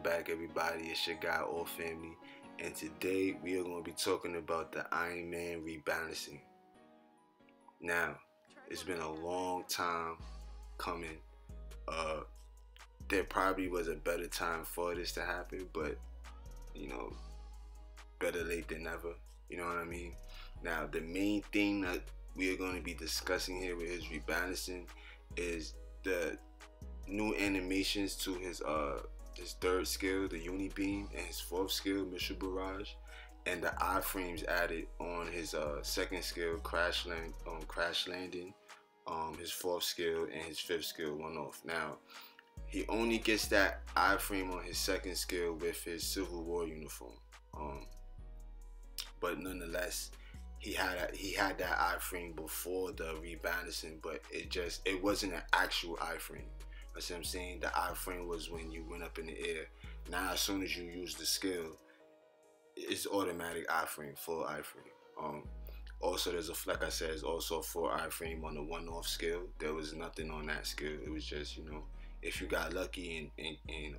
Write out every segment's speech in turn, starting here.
back, everybody. It's your guy, All Family, and today we are going to be talking about the Ironman Rebalancing. Now, it's been a long time coming. There probably was a better time for this to happen, but better late than never. You know what I mean? Now, the main thing that we are going to be discussing here with his rebalancing is the new animations to his third skill, the uni beam, and his fourth skill, missile barrage, and the iframes added on his second skill, crash landing, his fourth skill, and his fifth skill, one off. Now, he only gets that iframe on his second skill with his Civil War uniform, but nonetheless, he had that iframe before the rebalancing, but it wasn't an actual iframe. That's what I'm saying. The iframe was when you went up in the air. Now, as soon as you use the skill, it's automatic iframe, full iframe. Also, like I said, there's also a full iframe on the one-off skill. There was nothing on that skill. It was just, if you got lucky and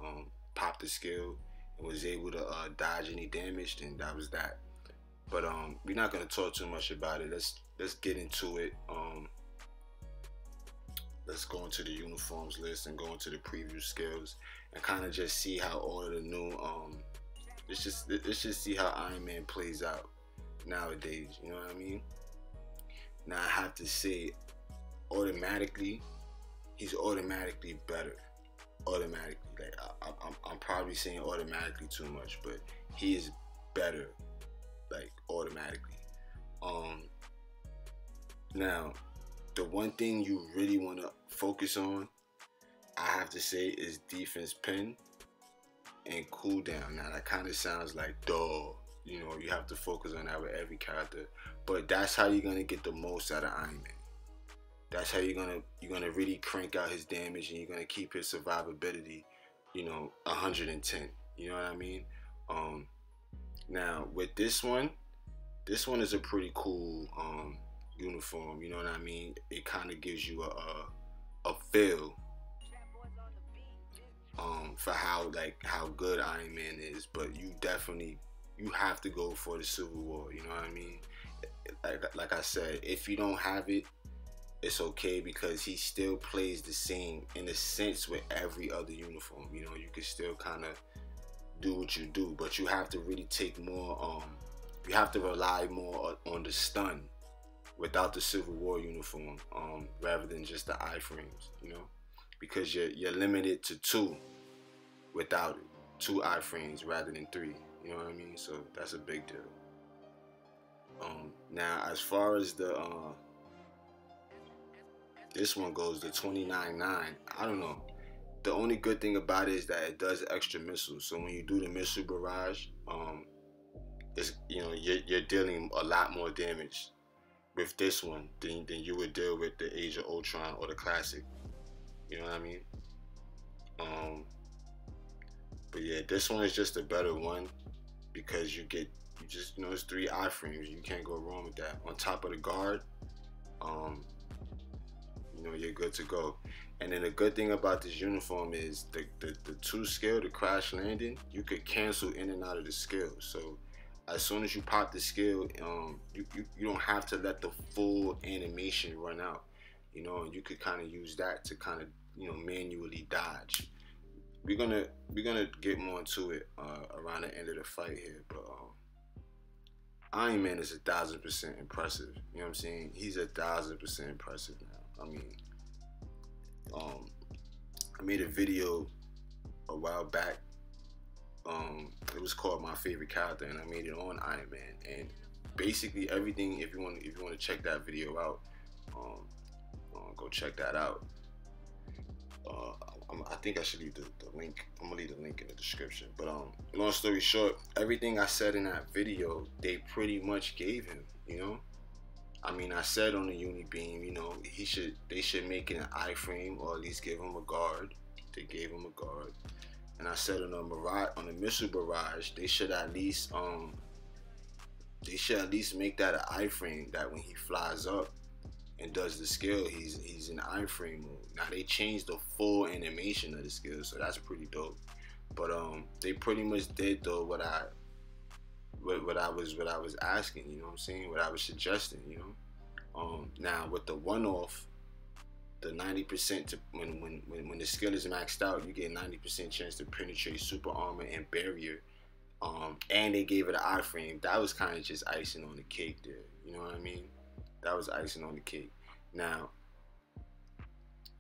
popped the skill and was able to dodge any damage, then that was that. But we're not gonna talk too much about it. Let's get into it. Let's go into the uniforms list and go into the preview skills and kind of just see how all of the new let's just see how Iron Man plays out nowadays. You know what I mean? Now I have to say, automatically, he's automatically better. Automatically, like I'm probably saying automatically too much, but he is better, like automatically. Now, the one thing you really want to focus on, I have to say, is defense pin and cooldown. Now that kind of sounds like duh, you have to focus on that with every character, but that's how you're gonna get the most out of Iron Man. That's how you're gonna really crank out his damage, and you're gonna keep his survivability, 110. You know what I mean? Now with this one is a pretty cool uniform. You know what I mean? It kind of gives you a feel for how good Iron Man is, but you have to go for the Civil War. You know what I mean? Like I said, if you don't have it, it's okay, because he still plays the same in a sense with every other uniform. You can still kind of do what you do, but you have to really take more. You have to rely more on the stun without the Civil War uniform, rather than just the iframes. Because you're limited to 2 without it, 2 iframes rather than 3. You know what I mean? So that's a big deal. Now, as far as the this one goes, the 29.9, I don't know. The only good thing about it is that it does extra missiles. So when you do the missile barrage, it's, you're dealing a lot more damage with this one than you would deal with the Age of Ultron or the Classic. You know what I mean? But yeah, this one is just a better one, because it's 3 iframes. You can't go wrong with that. On top of the guard, you're good to go. And then the good thing about this uniform is the 2 skill, the crash landing, you could cancel in and out of the skill. So as soon as you pop the skill, you don't have to let the full animation run out. And you could kind of use that to kind of manually dodge. We're gonna get more into it around the end of the fight here, but Iron Man is 1,000% impressive. You know what I'm saying? He's 1,000% impressive now. I mean, I made a video a while back. It was called My Favorite Character, and I made it on Iron Man. And basically everything, if you want to check that video out, go check that out. I think I should leave the link. I'm gonna leave the link in the description. But long story short, everything I said in that video, they pretty much gave him. I mean, I said on the uni beam, they should make it an iframe, or at least give him a guard. They gave him a guard. And I said on the missile barrage, they should at least make that an iframe, that when he flies up and does the skill, he's in iframe mode. Now they changed the full animation of the skill, so that's pretty dope. But they pretty much did though what I was asking. You know what I'm saying? What I was suggesting. You know. Now with the one off, the 90% to when the skill is maxed out, you get 90% chance to penetrate super armor and barrier. And they gave it an iframe. That was kind of just icing on the cake there. You know what I mean? That was icing on the cake. Now,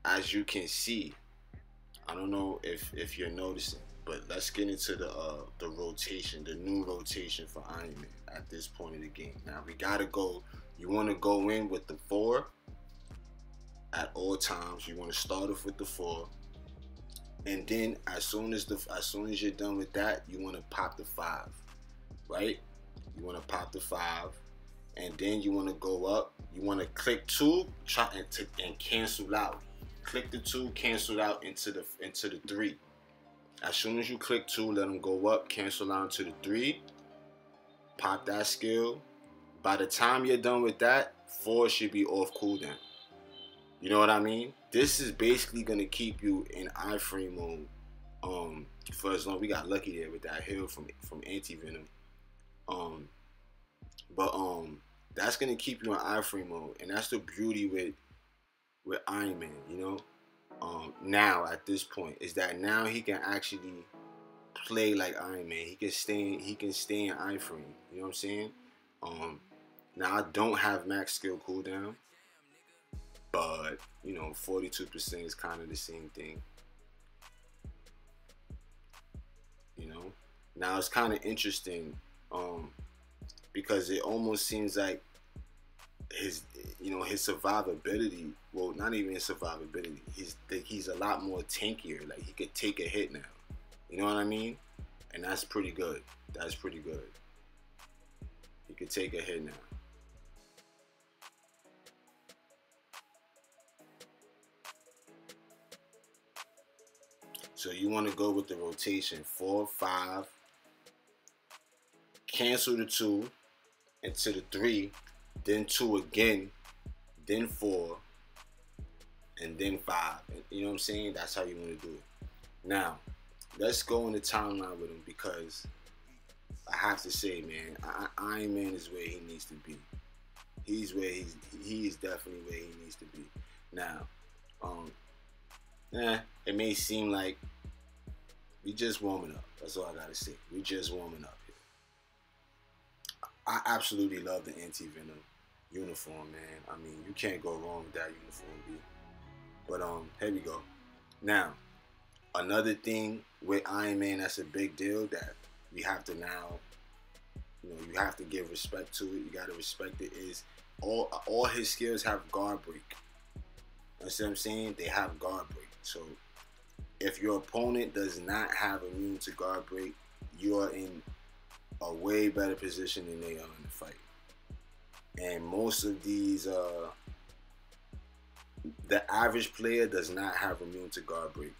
as you can see, I don't know if you're noticing, but let's get into the rotation, the new rotation for Iron Man at this point in the game. Now we gotta go. You want to go in with the 4 at all times. You want to start off with the 4, and then as soon as you're done with that, you want to pop the 5, right? You want to pop the 5, and then you want to go up. You want to click 2, try and cancel out. Click the 2, cancel out into the 3. As soon as you click 2, let them go up, cancel out into the 3. Pop that skill. By the time you're done with that, 4 should be off cooldown. You know what I mean? This is basically gonna keep you in iframe mode. For as long we got lucky there with that heal from Anti-Venom. That's gonna keep you in iframe mode, and that's the beauty with Iron Man. You know. Now at this point is that now he can actually play like Iron Man. He can stay in iframe. You know what I'm saying? Now I don't have max skill cooldown, but you know 42% is kind of the same thing. You know. Now it's kind of interesting because it almost seems like his survivability. Well, not even his survivability. He's a lot more tankier. Like he could take a hit now. You know what I mean? And that's pretty good. That's pretty good. He could take a hit now. So you want to go with the rotation 4, 5, cancel the 2 into the 3, then 2 again, then 4, and then 5. You know what I'm saying? That's how you want to do it. Now, let's go on the timeline with him because I have to say, man, Iron Man is where he needs to be. He is definitely where he needs to be. Now, it may seem like we just warming up. That's all I gotta say. We just warming up here. I absolutely love the Anti-Venom uniform, man. I mean, you can't go wrong with that uniform, B. But here we go. Now, another thing with Iron Man that's a big deal that we have to now, you know, you have to give respect to it. You gotta respect it. Is all his skills have guard break. You see what I'm saying? They have guard break. So if your opponent does not have immune to guard break, you are in a way better position than they are in the fight. And most of these, the average player does not have immune to guard break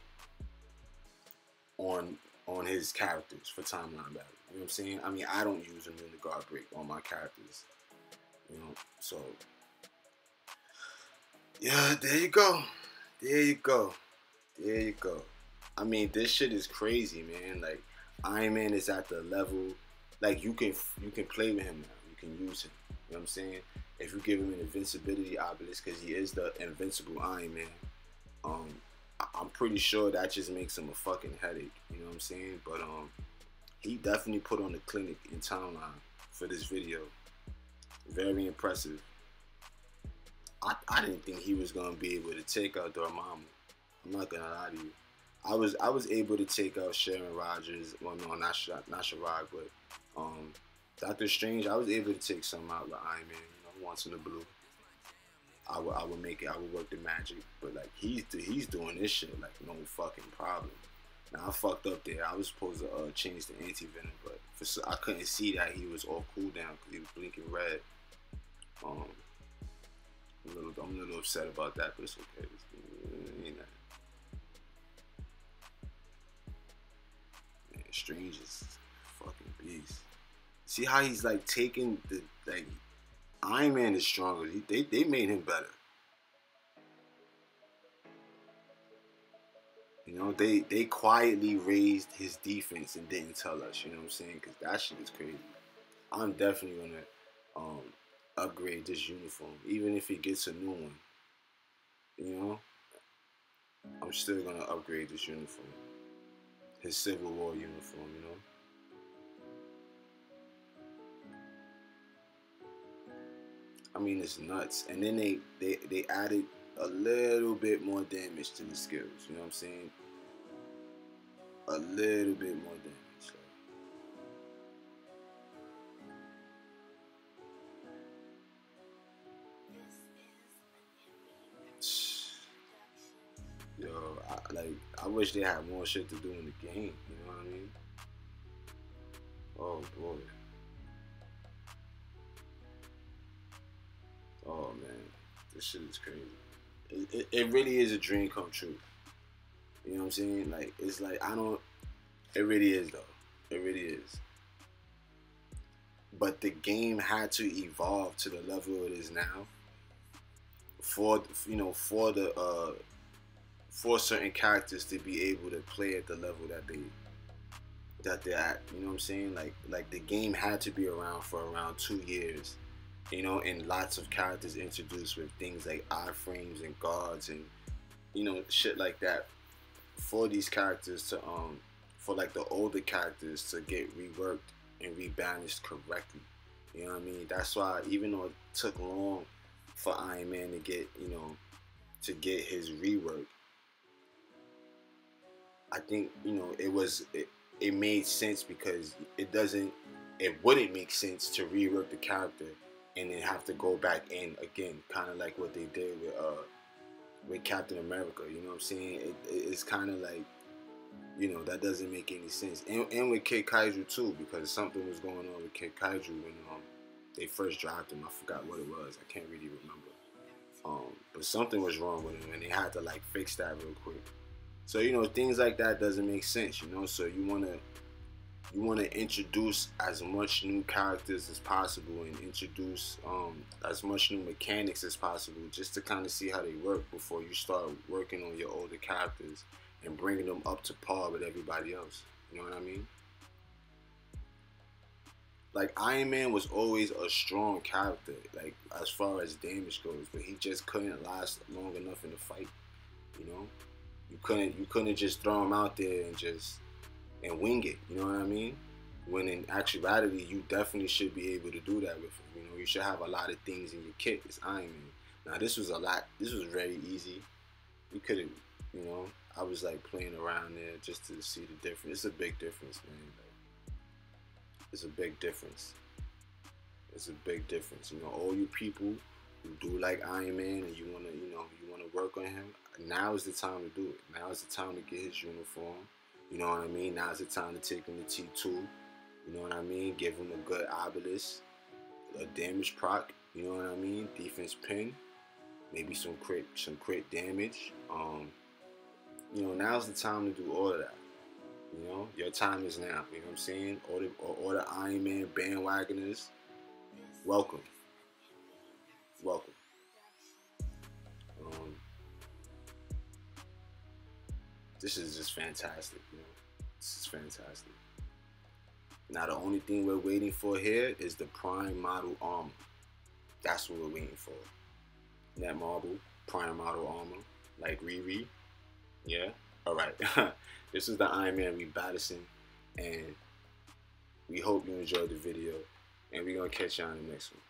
on his characters for timeline battle. You know what I'm saying? I mean, I don't use immune to guard break on my characters. You know, so yeah, there you go. There you go. There you go. I mean, this shit is crazy, man. Like, Iron Man is at the level, like, you can play with him now. You can use him. You know what I'm saying? If you give him an invincibility obelisk, because he is the invincible Iron Man, I'm pretty sure that just makes him a fucking headache. You know what I'm saying? But he definitely put on the clinic in timeline for this video. Very impressive. I didn't think he was gonna be able to take out Dormammu. I'm not gonna lie to you. I was able to take out Sharon Rogers. Well, no, not Sherrod, but Doctor Strange. I was able to take some out with Iron Man. You know, once in the blue. I would make it. I would work the magic. But like he's doing this shit like no fucking problem. Now I fucked up there. I was supposed to change the Anti-Venom, but I couldn't see that he was off cooldown because he was blinking red. I'm a little upset about that, but it's okay. Man, Strange is fucking beast. See how he's like taking the like Iron Man is stronger. They made him better. You know, they quietly raised his defense and didn't tell us. You know what I'm saying? Because that shit is crazy. I'm definitely gonna upgrade this uniform, even if he gets a new one. You know, I'm still gonna upgrade this uniform, his Civil War uniform. You know. I mean, it's nuts. And then they added a little bit more damage to the skills. You know what I'm saying? A little bit more damage. So. Yo, I wish they had more shit to do in the game. You know what I mean? Oh boy. Oh man, this shit is crazy. It really is a dream come true. You know what I'm saying? Like it's like I don't. It really is though. It really is. But the game had to evolve to the level it is now. For for certain characters to be able to play at the level that they're at. You know what I'm saying? Like the game had to be around for around 2 years. You know, and lots of characters introduced with things like iframes and guards and shit like that for these characters to for like the older characters to get reworked and rebalanced correctly. You know what I mean? That's why even though it took long for Iron Man to get to get his rework, I think it made sense because it wouldn't make sense to rework the character and then have to go back in again, kind of like what they did with Captain America. You know what I'm saying? It's kind of like that doesn't make any sense. And with Kid Kaiju too, because something was going on with Kid Kaiju when they first dropped him. I forgot what it was. I can't really remember. But something was wrong with him, and they had to like fix that real quick. So things like that doesn't make sense. So you wanna introduce as much new characters as possible and introduce as much new mechanics as possible just to kind of see how they work before you start working on your older characters and bringing them up to par with everybody else. You know what I mean? Like Iron Man was always a strong character, like as far as damage goes, but he just couldn't last long enough in the fight. You know, you couldn't just throw him out there and wing it. You know what I mean? When in actuality, you definitely should be able to do that with him. You should have a lot of things in your kit. It's Iron Man. Now this was a lot. This was very easy. You could have, I was like playing around there just to see the difference. It's a big difference, man. Like, it's a big difference. It's a big difference. All you people who do like Iron Man and you wanna work on him. Now is the time to do it. Now is the time to get his uniform. You know what I mean? Now is the time to take him to T2. You know what I mean? Give him a good obelisk, a damage proc. You know what I mean? Defense pin, maybe some crit damage. Now's the time to do all of that. Your time is now. You know what I'm saying? All the Iron Man bandwagoners, welcome. Welcome. This is just fantastic. This is fantastic. Now the only thing we're waiting for here is the Prime Model armor. That's what we're waiting for. Netmarble, Prime Model armor, like Riri. Yeah? Alright. This is the Iron Man Rebalancing, and we hope you enjoyed the video, and we're going to catch y'all in the next one.